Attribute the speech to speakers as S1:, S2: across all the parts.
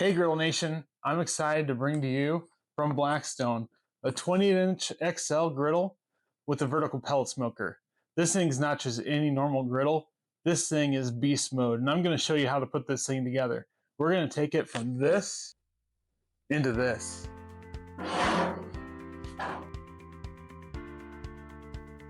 S1: Hey Griddle Nation, I'm excited to bring to you from Blackstone a 20-inch XL griddle with a vertical pellet smoker. This thing's not just any normal griddle, this thing is beast mode, and I'm going to show you how to put this thing together. We're going to take it from this into this.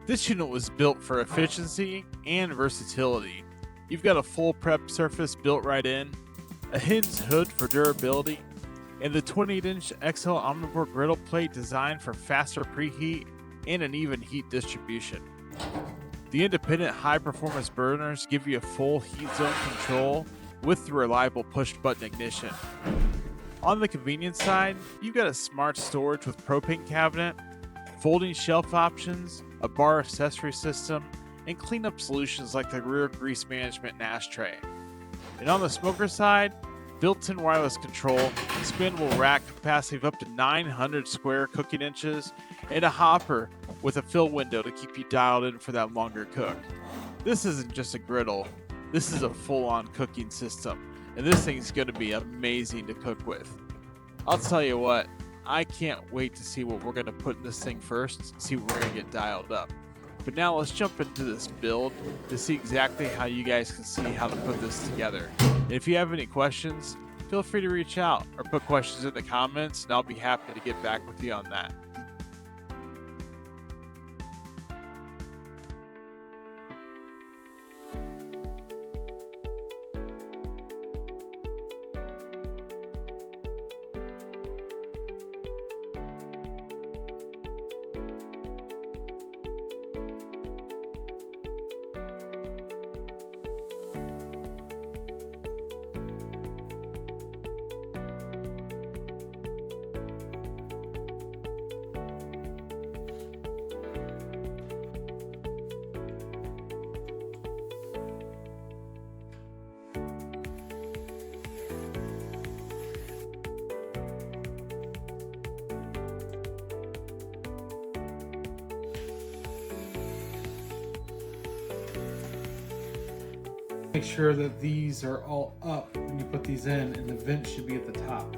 S2: This unit was built for efficiency and versatility. You've got a full prep surface built right in, a hinged hood for durability, and the 28-inch XL Omnivore griddle plate designed for faster preheat and an even heat distribution. The independent high-performance burners give you a full heat zone control with the reliable push-button ignition. On the convenience side, you've got a smart storage with propane cabinet, folding shelf options, a bar accessory system, and cleanup solutions like the rear grease management and ashtray. And on the smoker side, built-in wireless control, expandable rack capacity of up to 900 square cooking inches, and a hopper with a fill window to keep you dialed in for that longer cook. This isn't just a griddle, this is a full-on cooking system, and this thing's going to be amazing to cook with. I'll tell you what, I can't wait to see what we're going to put in this thing first, see what we're going to get dialed up. But now let's jump into this build to see exactly how you guys can see how to put this together. And if you have any questions, feel free to reach out or put questions in the comments, and I'll be happy to get back with you on that.
S3: Make sure that these are all up when you put these in, and the vent should be at the top.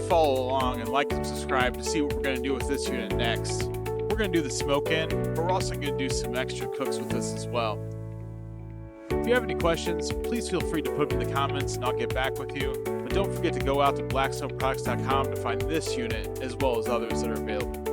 S2: follow along and like and subscribe to see what we're going to do with this unit next. We're going to do the smoke in, but we're also going to do some extra cooks with this as well. If you have any questions, please feel free to put them in the comments and I'll get back with you. But don't forget to go out to blackstoneproducts.com to find this unit as well as others that are available.